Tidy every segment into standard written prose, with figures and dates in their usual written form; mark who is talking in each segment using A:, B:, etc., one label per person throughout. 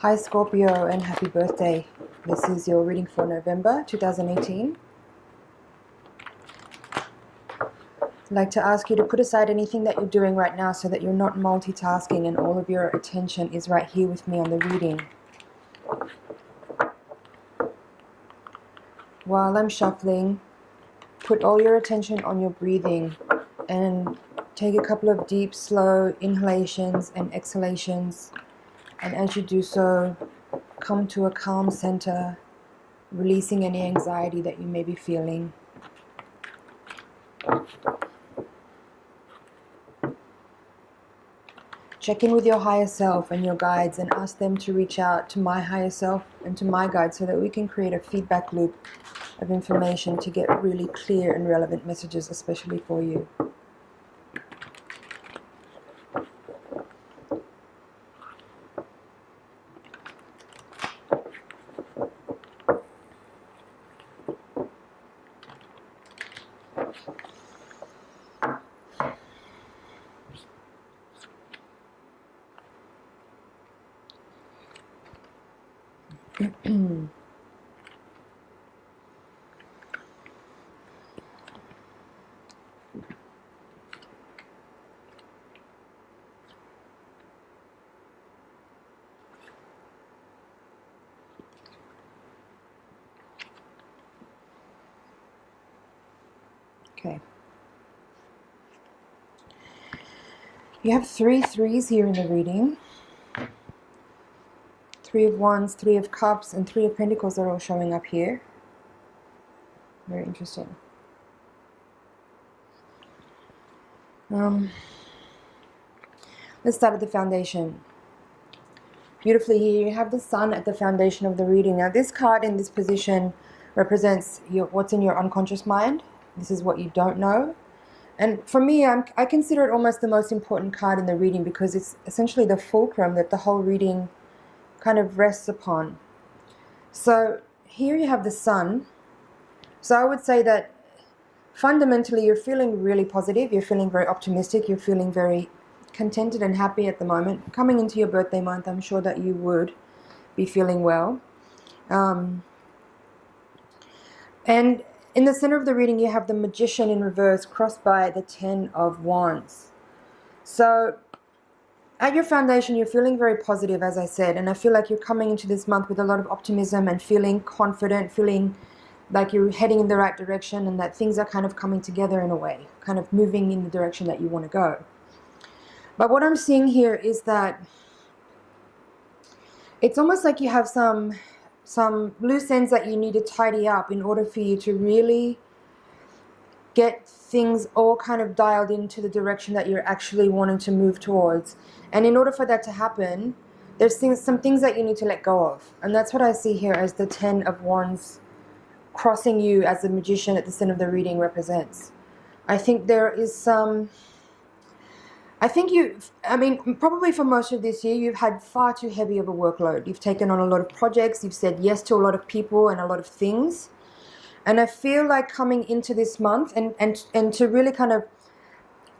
A: Hi Scorpio and happy birthday. This is your reading for November 2018. I'd like to ask you to put aside anything that you're doing right now so that you're not multitasking and all of your attention is right here with me on the reading. While I'm shuffling, put all your attention on your breathing and take a couple of deep, slow inhalations and exhalations. And as you do so, come to a calm center, releasing any anxiety that you may be feeling. Check in with your higher self and your guides and ask them to reach out to my higher self and to my guides so that we can create a feedback loop of information to get really clear and relevant messages, especially for you. Okay. You have 3 threes here in the reading. 3 of Wands, 3 of Cups, and 3 of Pentacles are all showing up here. Very interesting. Let's start at the foundation. Beautifully here, you have the Sun at the foundation of the reading. Now this card in this position represents what's in your unconscious mind. This is what you don't know. And for me, I consider it almost the most important card in the reading because it's essentially the fulcrum that the whole reading kind of rests upon. So here you have the Sun. So I would say that fundamentally you're feeling really positive, you're feeling very optimistic, you're feeling very contented and happy at the moment. Coming into your birthday month, I'm sure that you would be feeling well. And in the center of the reading, you have the Magician in reverse crossed by the 10 of Wands. So at your foundation, you're feeling very positive, as I said, and I feel like you're coming into this month with a lot of optimism and feeling confident, feeling like you're heading in the right direction and that things are kind of coming together in a way, kind of moving in the direction that you want to go. But what I'm seeing here is that it's almost like you have some loose ends that you need to tidy up in order for you to really get things all kind of dialed into the direction that you're actually wanting to move towards. And in order for that to happen, there's some things that you need to let go of. And that's what I see here as the 10 of Wands crossing you as the Magician at the center of the reading represents. I think there is some... probably for most of this year, you've had far too heavy of a workload. You've taken on a lot of projects. You've said yes to a lot of people and a lot of things. And I feel like coming into this month and to really kind of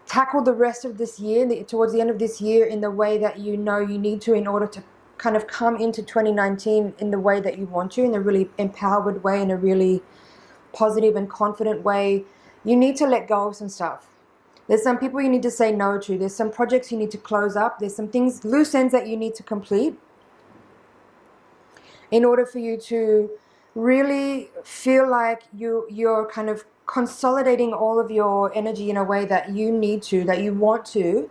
A: tackle the rest of this year, towards the end of this year, in the way that you know you need to in order to kind of come into 2019 in the way that you want to, in a really empowered way, in a really positive and confident way. You need to let go of some stuff. There's some people you need to say no to. There's some projects you need to close up. There's some things, loose ends that you need to complete in order for you to really feel like you're kind of consolidating all of your energy in a way that you need to, that you want to,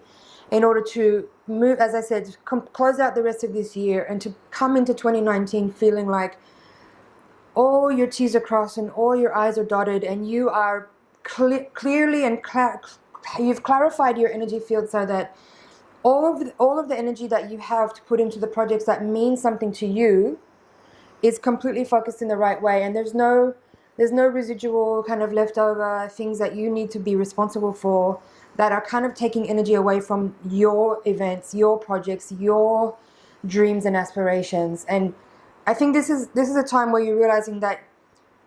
A: in order to move, as I said, close out the rest of this year and to come into 2019 feeling like all your T's are crossed and all your I's are dotted and you are clearly and you've clarified your energy field so that all of the energy that you have to put into the projects that mean something to you is completely focused in the right way, and there's no residual kind of leftover things that you need to be responsible for that are kind of taking energy away from your events, your projects, your dreams and aspirations. And I think this is a time where you're realizing that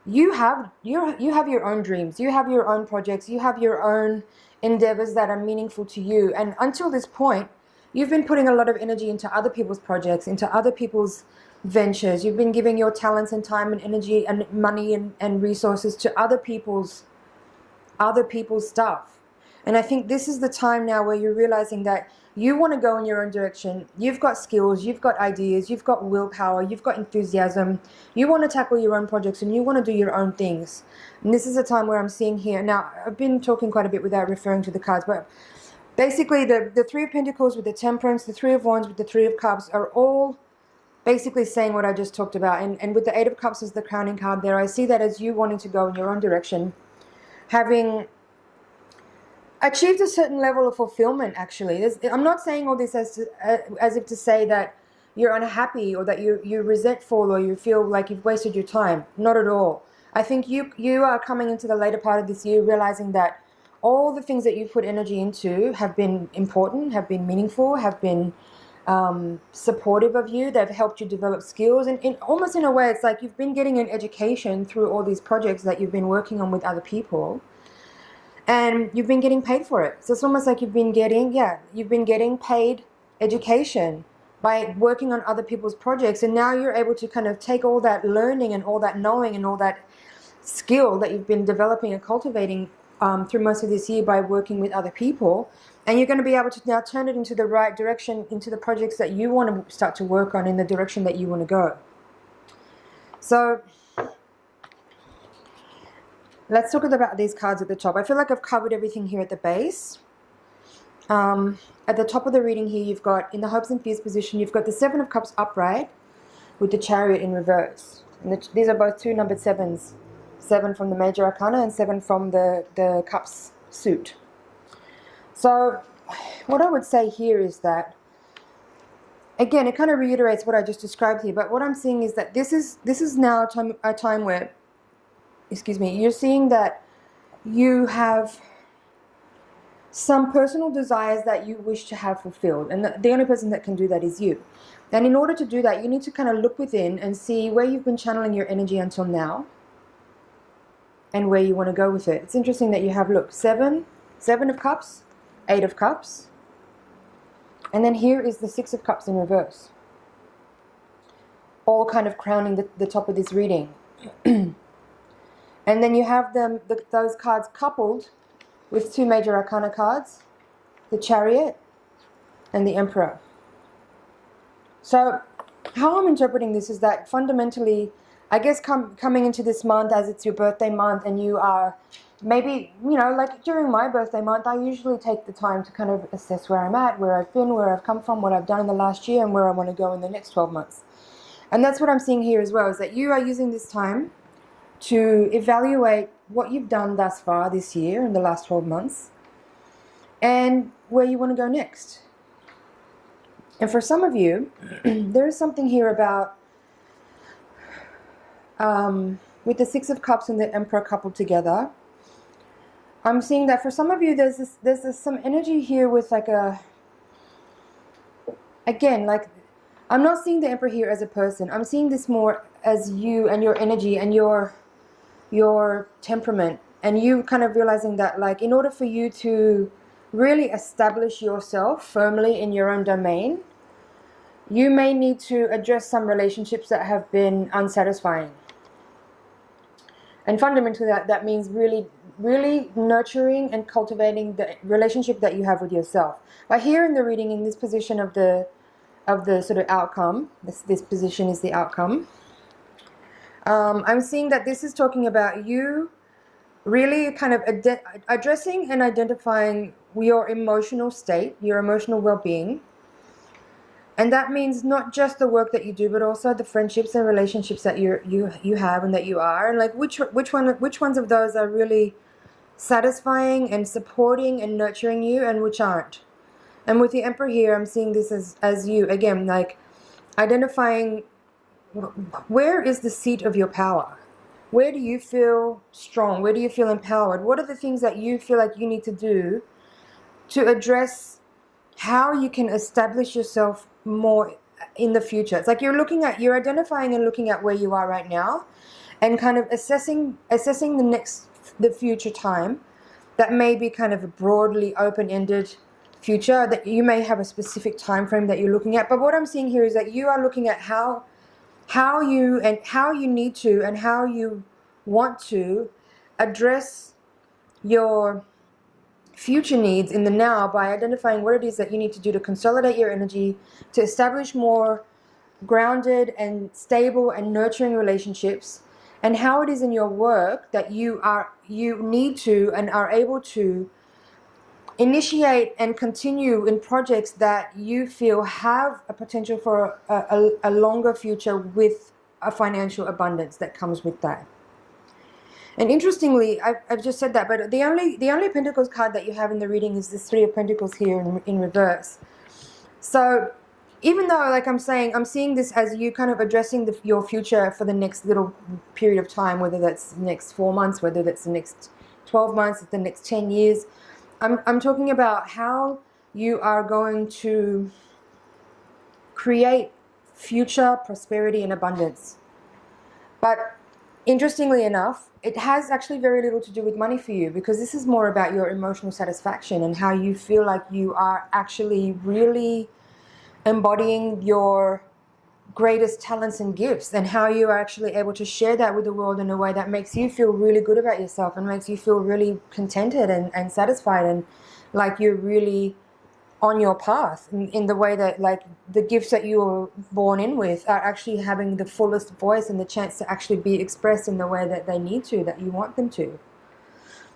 A: you have your own dreams, you have your own projects, you have your own endeavors that are meaningful to you. And until this point, you've been putting a lot of energy into other people's projects, into other people's ventures. You've been giving your talents and time and energy and money and resources to other people's stuff. And I think this is the time now where you're realizing that you want to go in your own direction. You've got skills, you've got ideas, you've got willpower, you've got enthusiasm. You want to tackle your own projects and you want to do your own things. And this is a time where I'm seeing here. Now, I've been talking quite a bit without referring to the cards, but basically the Three of Pentacles with the Temperance, the Three of Wands with the Three of Cups are all basically saying what I just talked about. And with the Eight of Cups as the crowning card there, I see that as you wanting to go in your own direction, having achieved a certain level of fulfillment. Actually, I'm not saying all this as if to say that you're unhappy or that you're resentful or you feel like you've wasted your time. Not at all. I think you are coming into the later part of this year realizing that all the things that you've put energy into have been important, have been meaningful, have been supportive of you. They've helped you develop skills, and almost in a way it's like you've been getting an education through all these projects that you've been working on with other people. And you've been getting paid for it. So it's almost like you've been getting paid education by working on other people's projects. And now you're able to kind of take all that learning and all that knowing and all that skill that you've been developing and cultivating through most of this year by working with other people. And you're going to be able to now turn it into the right direction, into the projects that you want to start to work on, in the direction that you want to go. So let's talk about these cards at the top. I feel like I've covered everything here at the base. At the top of the reading here, you've got, in the hopes and fears position, you've got the Seven of Cups upright with the Chariot in reverse. And these are both two numbered sevens. 7 from the Major Arcana and 7 from the Cups suit. So what I would say here is that, again, it kind of reiterates what I just described here, but what I'm seeing is that this is now a time where, excuse me, you're seeing that you have some personal desires that you wish to have fulfilled, and the only person that can do that is you. And in order to do that, you need to kind of look within and see where you've been channeling your energy until now and where you want to go with it. It's interesting that you have, look, 7 of Cups, 8 of Cups, and then here is the 6 of Cups in reverse, all kind of crowning the top of this reading. And then you have those cards coupled with 2 Major Arcana cards, the Chariot and the Emperor. So how I'm interpreting this is that fundamentally, I guess coming into this month as it's your birthday month, and you are maybe, like during my birthday month, I usually take the time to kind of assess where I'm at, where I've been, where I've come from, what I've done in the last year, and where I want to go in the next 12 months. And that's what I'm seeing here as well, is that you are using this time to evaluate what you've done thus far this year in the last 12 months and where you want to go next. And for some of you, there is something here about with the 6 of Cups and the Emperor coupled together. I'm seeing that for some of you there's some energy here with like like I'm not seeing the Emperor here as a person. I'm seeing this more as you and your energy and your temperament, and you kind of realizing that, like, in order for you to really establish yourself firmly in your own domain, you may need to address some relationships that have been unsatisfying. And fundamentally that means really nurturing and cultivating the relationship that you have with yourself. But here in the reading, in this position of the sort of outcome, this position is the outcome. I'm seeing that this is talking about you really kind of addressing and identifying your emotional state, your emotional well-being. And that means not just the work that you do, but also the friendships and relationships that you have and that you are, and like which ones of those are really satisfying and supporting and nurturing you, and which aren't. And with the Emperor here, I'm seeing this as you again, like identifying where is the seat of your power. Where do you feel strong? Where do you feel empowered? What are the things that you feel like you need to do to address how you can establish yourself more in the future? It's like you're identifying and looking at where you are right now, and kind of assessing the future time that may be kind of a broadly open-ended future, that you may have a specific time frame that you're looking at. But what I'm seeing here is that you are looking at how you need to and how you want to address your future needs in the now by identifying what it is that you need to do to consolidate your energy, to establish more grounded and stable and nurturing relationships, and how it is in your work that you need to and are able to initiate and continue in projects that you feel have a potential for a longer future with a financial abundance that comes with that. And interestingly, I've just said that, but the only Pentacles card that you have in the reading is this Three of Pentacles here in reverse. So even though, like I'm saying, I'm seeing this as you kind of addressing your future for the next little period of time, whether that's the next 4 months, whether that's the next 12 months, the next 10 years. I'm talking about how you are going to create future prosperity and abundance. But interestingly enough, it has actually very little to do with money for you, because this is more about your emotional satisfaction and how you feel like you are actually really embodying your greatest talents and gifts, and how you are actually able to share that with the world in a way that makes you feel really good about yourself and makes you feel really contented and satisfied, and like you're really on your path in the way that, like, the gifts that you were born in with are actually having the fullest voice and the chance to actually be expressed in the way that they need to, that you want them to.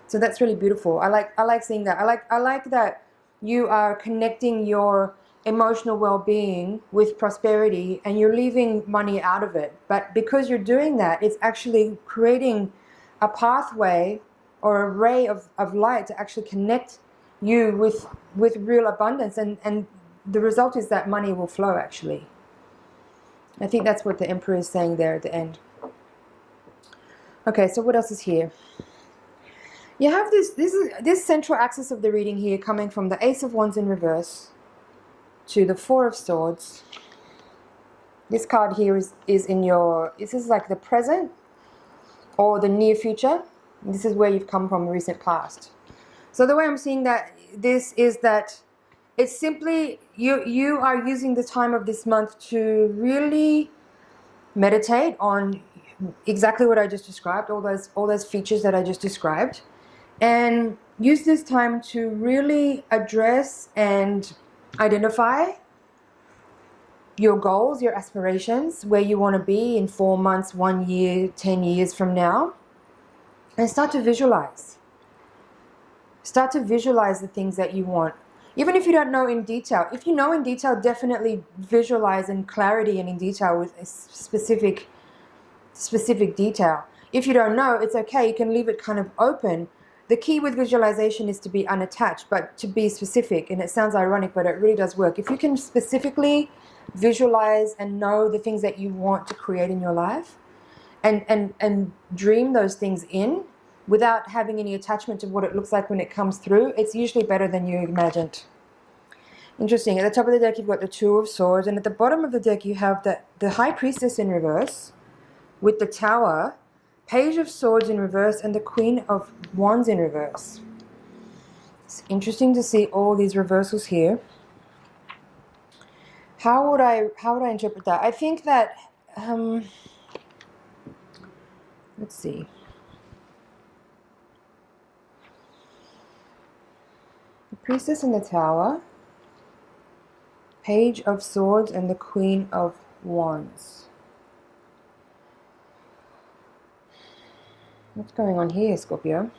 A: So that's really beautiful. I like seeing that. I like that you are connecting your emotional well-being with prosperity, and you're leaving money out of it. But because you're doing that, it's actually creating a pathway or a ray of light to actually connect you with real abundance, and the result is that money will flow. Actually, I think that's what the Emperor is saying there at the end. Okay, so what else is here? You have this central axis of the reading here, coming from the Ace of Wands in reverse to the Four of Swords. This card here is in your, this is like the present or the near future. This is where you've come from, recent past. So the way I'm seeing that this is that it's simply you are using the time of this month to really meditate on exactly what I just described, all those features that I just described, and use this time to really address and identify your goals, your aspirations, where you want to be in 4 months, 1 year, 10 years from now, and start to visualize. Start to visualize the things that you want. Even if you don't know in detail. If you know in detail, definitely visualize in clarity and in detail with a specific detail. If you don't know, it's okay. You can leave it kind of open. The key with visualization is to be unattached, but to be specific. And it sounds ironic, but it really does work. If you can specifically visualize and know the things that you want to create in your life, and dream those things in, without having any attachment to what it looks like when it comes through, it's usually better than you imagined. Interesting. At the top of the deck, you've got the Two of Swords, and at the bottom of the deck, you have the High Priestess in reverse with the Tower, Page of Swords in reverse, and the Queen of Wands in reverse. It's interesting to see all these reversals here. How would I interpret that? I think that let's see. Priestess in the Tower, Page of Swords, and the Queen of Wands. What's going on here, Scorpio?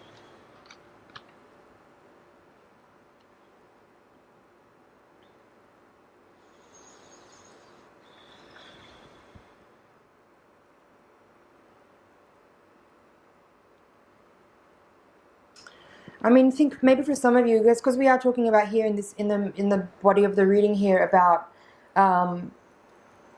A: I mean, think maybe for some of you guys, because we are talking about here in the body of the reading here about,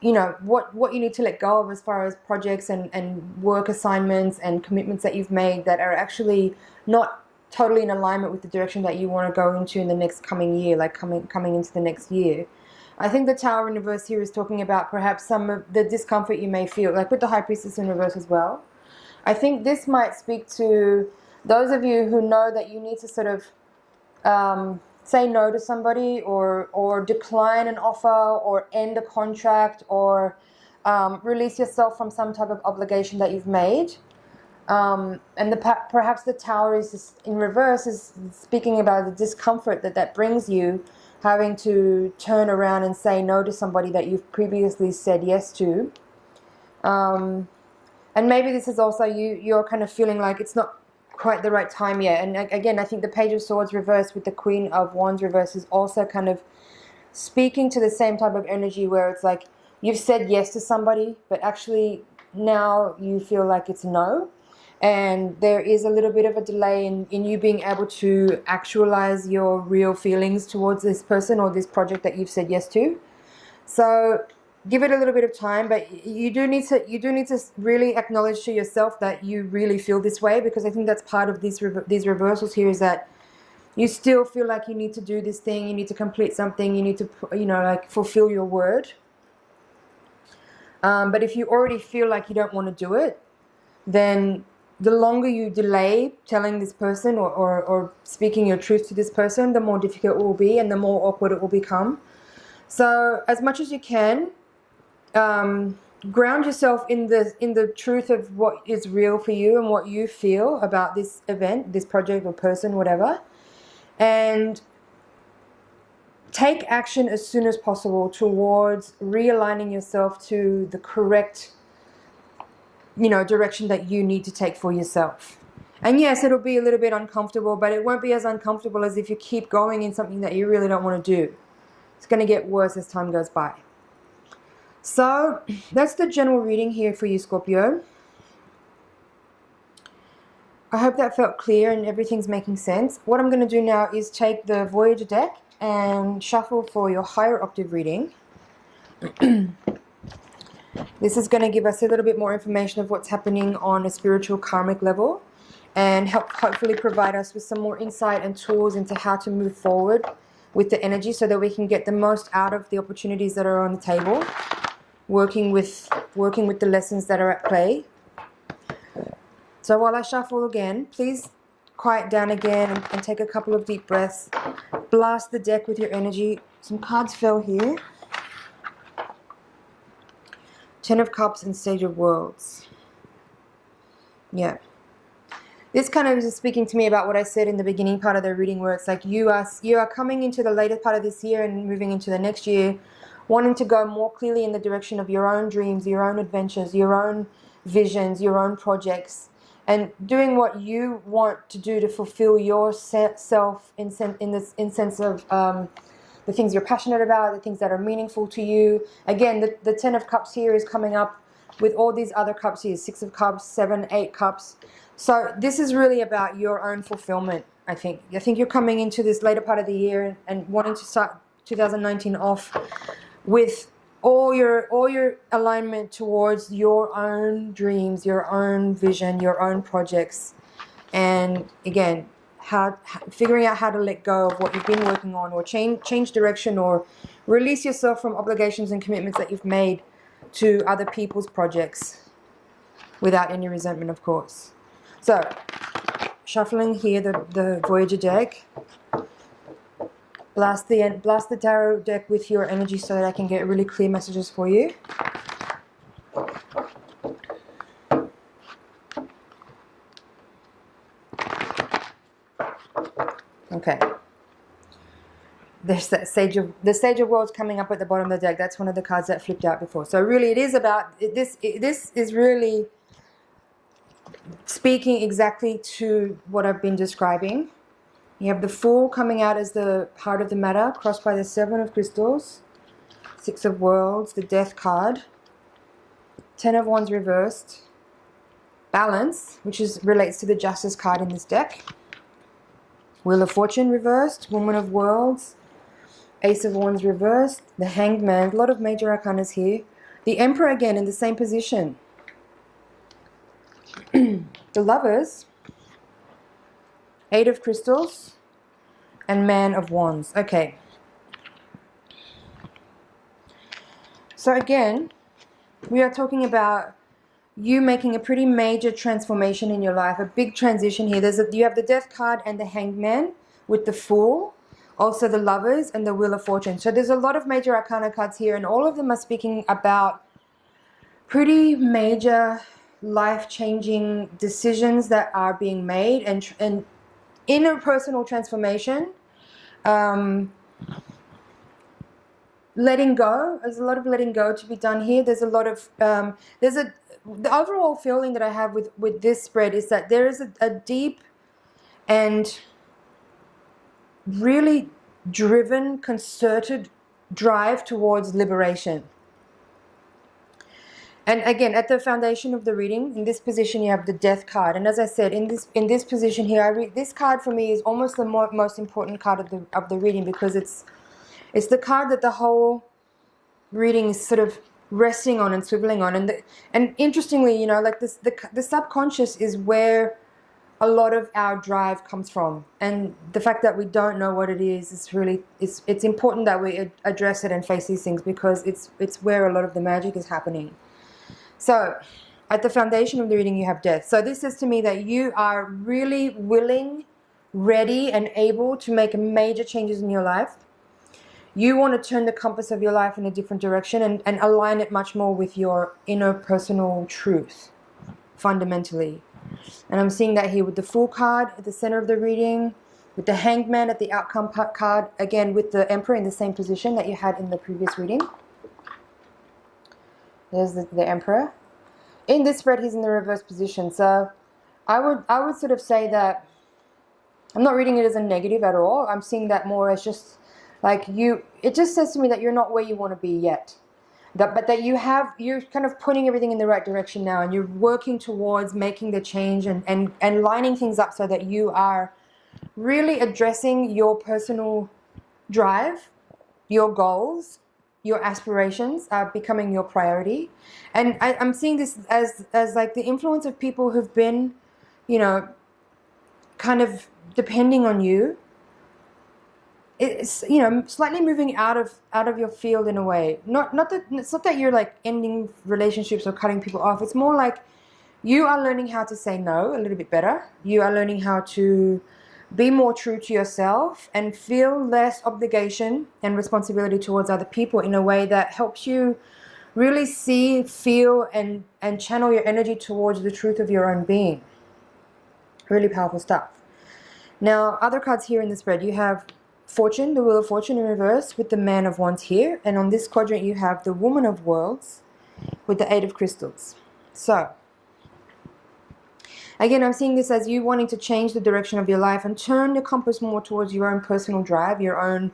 A: you know, what you need to let go of as far as projects and work assignments and commitments that you've made that are actually not totally in alignment with the direction that you want to go into in the next coming year, like coming into the next year. I think the Tower in reverse here is talking about perhaps some of the discomfort you may feel, like with the High Priestess in reverse as well. I think this might speak to those of you who know that you need to sort of say no to somebody, or decline an offer, or end a contract, or release yourself from some type of obligation that you've made. And perhaps the Tower is in reverse, is speaking about the discomfort that brings you, having to turn around and say no to somebody that you've previously said yes to. And maybe this is also you're kind of feeling like it's not quite the right time yet. And again, I think the Page of Swords reversed with the Queen of Wands reverse is also kind of speaking to the same type of energy, where it's like you've said yes to somebody, but actually now you feel like it's no. And there is a little bit of a delay in you being able to actualize your real feelings towards this person or this project that you've said yes to. So give it a little bit of time, but you do need to really acknowledge to yourself that you really feel this way, because I think that's part of these reversals here, is that you still feel like you need to do this thing, you need to complete something, you need to, like fulfill your word. But if you already feel like you don't want to do it, then the longer you delay telling this person or speaking your truth to this person, the more difficult it will be and the more awkward it will become. So as much as you can, ground yourself in the truth of what is real for you and what you feel about this event, this project or person, whatever, and take action as soon as possible towards realigning yourself to the correct direction that you need to take for yourself. And yes, it'll be a little bit uncomfortable, but it won't be as uncomfortable as if you keep going in something that you really don't want to do. It's going to get worse as time goes by. So that's the general reading here for you, Scorpio. I hope that felt clear and everything's making sense. What I'm going to do now is take the Voyager deck and shuffle for your higher octave reading. This is going to give us a little bit more information of what's happening on a spiritual karmic level, and hopefully provide us with some more insight and tools into how to move forward with the energy, so that we can get the most out of the opportunities that are on the table, working with the lessons that are at play. So while I shuffle again, please quiet down again and take a couple of deep breaths. Blast the deck with your energy. Some cards fell here. Ten of Cups and Sage of Worlds. Yeah. This kind of is speaking to me about what I said in the beginning part of the reading, where it's like you are coming into the later part of this year and moving into the next year, wanting to go more clearly in the direction of your own dreams, your own adventures, your own visions, your own projects, and doing what you want to do to fulfill yourself in sense of the things you're passionate about, the things that are meaningful to you. Again, the Ten of Cups here is coming up with all these other cups here, Six of Cups, 7, 8 cups. So this is really about your own fulfillment, I think. I think you're coming into this later part of the year and wanting to start 2019 off with all your alignment towards your own dreams, your own vision, your own projects. And again, figuring out how to let go of what you've been working on, or change direction, or release yourself from obligations and commitments that you've made to other people's projects without any resentment, of course. So shuffling here the Voyager deck. Blast the tarot deck with your energy so that I can get really clear messages for you. Okay. There's the Sage of Worlds coming up at the bottom of the deck. That's one of the cards that flipped out before. So really it is about this is really speaking exactly to what I've been describing. You have the Fool coming out as the heart of the matter, crossed by the Seven of Crystals, Six of Worlds, the Death card, Ten of Wands reversed, Balance, which relates to the Justice card in this deck, Wheel of Fortune reversed, Woman of Worlds, Ace of Wands reversed, the Hanged Man, a lot of major arcanas here, the Emperor again in the same position, the Lovers, Eight of Crystals, and Man of Wands. Okay. So again, we are talking about you making a pretty major transformation in your life, a big transition here. You have the Death card and the Hanged Man with the Fool, Also the Lovers and the Wheel of Fortune. So there's a lot of major arcana cards here, and all of them are speaking about pretty major life-changing decisions that are being made, and interpersonal transformation, letting go. There's a lot of letting go to be done here. There's a lot of the overall feeling that I have with this spread is that there is a deep and really driven, concerted drive towards liberation. And again, at the foundation of the reading, in this position, you have the Death card. And as I said, in this position here, this card for me is almost the most important card of the reading, because it's the card that the whole reading is sort of resting on and swiveling on. And interestingly, you know, like the subconscious is where a lot of our drive comes from, and the fact that we don't know what it is really it's important that we address it and face these things, because it's where a lot of the magic is happening. So at the foundation of the reading, you have Death. So this says to me that you are really willing, ready, and able to make major changes in your life. You want to turn the compass of your life in a different direction and align it much more with your inner personal truth, fundamentally. And I'm seeing that here with the Fool card at the center of the reading, with the Hanged Man at the outcome card, again with the Emperor in the same position that you had in the previous reading. There's the Emperor. In this spread, he's in the reverse position. So I would sort of say that I'm not reading it as a negative at all. I'm seeing that more as just like it just says to me that you're not where you want to be yet. But that you're kind of putting everything in the right direction now, and you're working towards making the change and lining things up so that you are really addressing your personal drive, your goals, your aspirations are becoming your priority. And I'm seeing this as like the influence of people who've been, you know, kind of depending on you. It's, you know, slightly moving out of your field in a way. Not that it's not that you're like ending relationships or cutting people off. It's more like you are learning how to say no a little bit better. You are learning how to be more true to yourself and feel less obligation and responsibility towards other people in a way that helps you really see, feel, and channel your energy towards the truth of your own being. Really powerful stuff. Now, other cards here in the spread, you have Fortune, the Wheel of Fortune in reverse with the Man of Wands here. And on this quadrant, you have the Woman of Worlds with the Eight of Crystals. So, again, I'm seeing this as you wanting to change the direction of your life and turn the compass more towards your own personal drive, your own,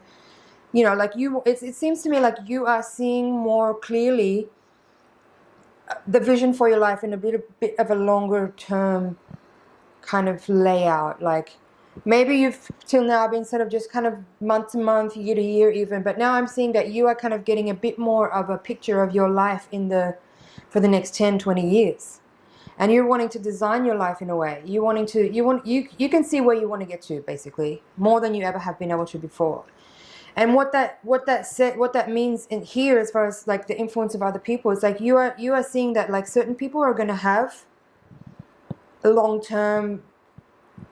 A: you know, like it seems to me like you are seeing more clearly the vision for your life in a bit of a longer term kind of layout. Like maybe you've till now been sort of just kind of month to month, year to year even, but now I'm seeing that you are kind of getting a bit more of a picture of your life for the next 10, 20 years. And you're wanting to design your life in a way. You can see where you want to get to, basically, more than you ever have been able to before. And what that means in here, as far as like the influence of other people, is like you are seeing that like certain people are going to have a long-term,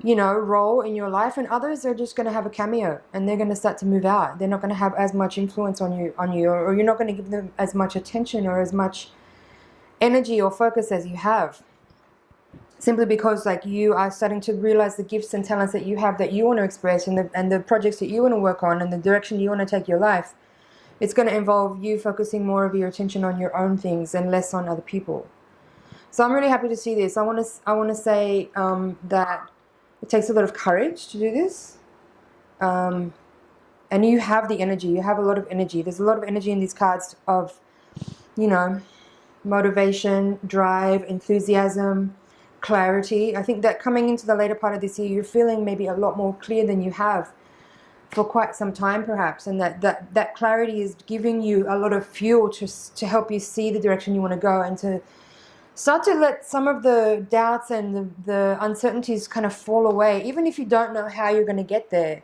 A: you know, role in your life, and others are just going to have a cameo, and they're going to start to move out. They're not going to have as much influence on you, or you're not going to give them as much attention or as much energy or focus as you have. Simply because like you are starting to realize the gifts and talents that you have that you want to express, and the projects that you want to work on and the direction you want to take your life. It's going to involve you focusing more of your attention on your own things and less on other people. So I'm really happy to see this. I want to say that it takes a lot of courage to do this. And you have the energy. You have a lot of energy. There's a lot of energy in these cards of, you know, motivation, drive, enthusiasm, clarity. I think that coming into the later part of this year, you're feeling maybe a lot more clear than you have for quite some time, perhaps, and that clarity is giving you a lot of fuel to help you see the direction you want to go, and to start to let some of the doubts and the uncertainties kind of fall away. Even if you don't know how you're going to get there,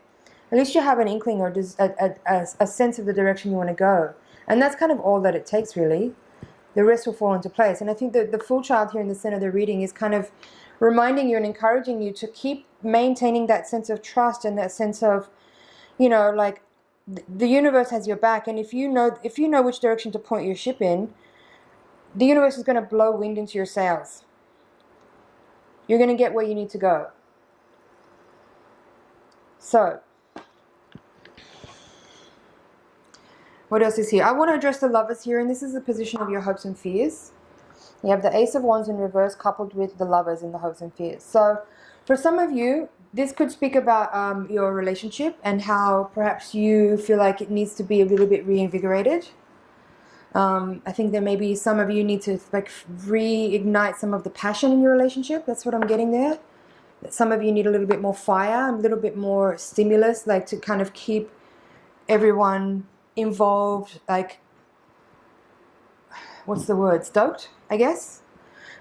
A: at least you have an inkling or just a sense of the direction you want to go, and that's kind of all that it takes, really. The rest will fall into place. And I think that the Fool child here in the center of the reading is kind of reminding you and encouraging you to keep maintaining that sense of trust and that sense of, you know, like the universe has your back, and if you know which direction to point your ship in, the universe is going to blow wind into your sails. You're going to get where you need to go. So, what else is here? I want to address the lovers here, and this is the position of your hopes and fears. You have the Ace of Wands in reverse coupled with the lovers in the hopes and fears. So, for some of you, this could speak about your relationship and how perhaps you feel like it needs to be a little bit reinvigorated. I think there may be some of you need to like reignite some of the passion in your relationship. That's what I'm getting there. Some of you need a little bit more fire, a little bit more stimulus, like to kind of keep everyone involved, like, what's the word, stoked, I guess.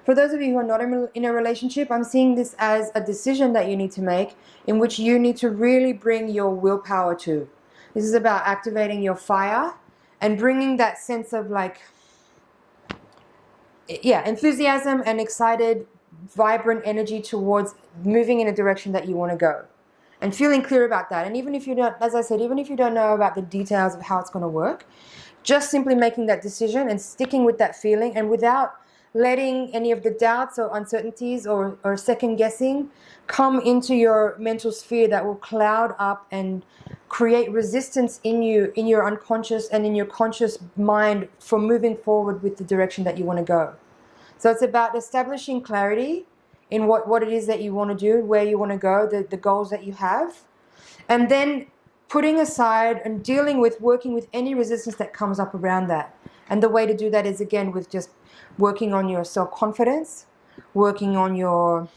A: For those of you who are not in a relationship, I'm seeing this as a decision that you need to make in which you need to really bring your willpower to. This is about activating your fire and bringing that sense of like, yeah, enthusiasm and excited, vibrant energy towards moving in a direction that you want to go. And feeling clear about that. And even if you don't, as I said, even if you don't know about the details of how it's going to work, just simply making that decision and sticking with that feeling, and without letting any of the doubts or uncertainties or second guessing come into your mental sphere that will cloud up and create resistance in you, in your unconscious and in your conscious mind for moving forward with the direction that you want to go. So it's about establishing clarity in what it is that you want to do, where you want to go, the goals that you have, and then putting aside and dealing with, working with any resistance that comes up around that. And the way to do that is, again, with just working on your self-confidence, working on your,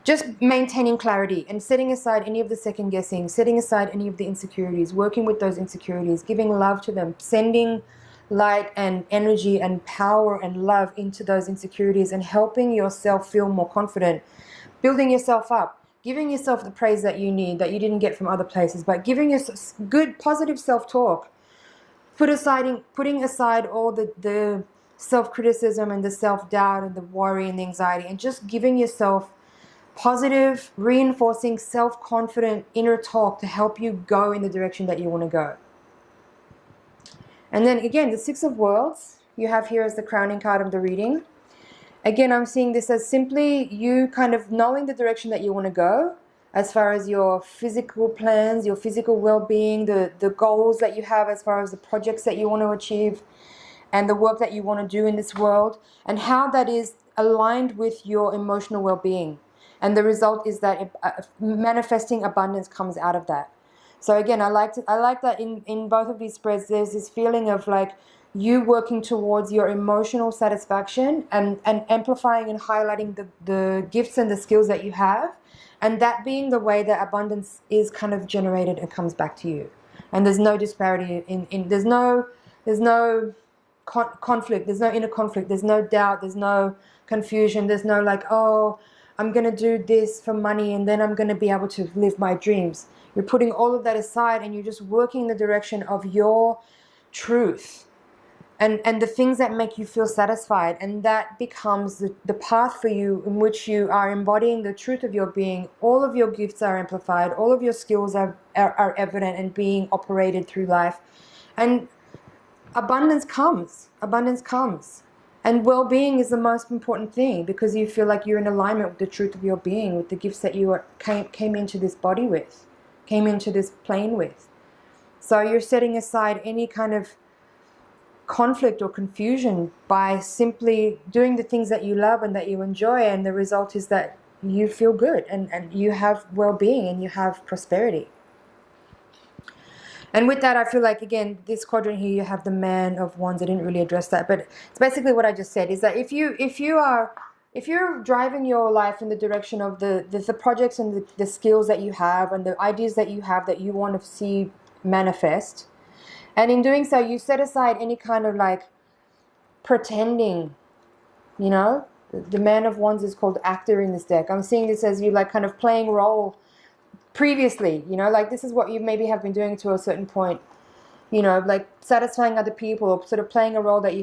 A: just maintaining clarity and setting aside any of the second guessing, setting aside any of the insecurities, working with those insecurities, giving love to them, sending light and energy and power and love into those insecurities, and helping yourself feel more confident, building yourself up, giving yourself the praise that you need, that you didn't get from other places, but giving yourself good, positive self-talk, putting aside all the self-criticism and the self-doubt and the worry and the anxiety, and just giving yourself positive, reinforcing, self-confident inner talk to help you go in the direction that you want to go. And then again, the Six of Worlds you have here as the crowning card of the reading. Again, I'm seeing this as simply you kind of knowing the direction that you want to go as far as your physical plans, your physical well-being, the goals that you have as far as the projects that you want to achieve and the work that you want to do in this world, and how that is aligned with your emotional well-being. And the result is that manifesting abundance comes out of that. So again, I like that in both of these spreads, there's this feeling of like you working towards your emotional satisfaction and amplifying and highlighting the gifts and the skills that you have, and that being the way that abundance is kind of generated and comes back to you. And there's no disparity there's no conflict, there's no inner conflict, there's no doubt, there's no confusion, there's no like, oh, I'm going to do this for money and then I'm going to be able to live my dreams. You're putting all of that aside and you're just working in the direction of your truth and the things that make you feel satisfied. And that becomes the path for you in which you are embodying the truth of your being. All of your gifts are amplified. All of your skills are evident and being operated through life. And abundance comes. Abundance comes. And well-being is the most important thing, because you feel like you're in alignment with the truth of your being, with the gifts that you came into this body with, came into this plane with. So you're setting aside any kind of conflict or confusion by simply doing the things that you love and that you enjoy, and the result is that you feel good and you have well-being and you have prosperity. And with that, I feel like, again, this quadrant here, you have the Man of Wands. I didn't really address that, but it's basically what I just said, is that if you're driving your life in the direction of the projects and the skills that you have and the ideas that you have that you want to see manifest, and in doing so, you set aside any kind of like pretending, you know, the Man of Wands is called actor in this deck. I'm seeing this as you like kind of playing role previously, you know, like this is what you maybe have been doing to a certain point, you know, like satisfying other people or sort of playing a role that you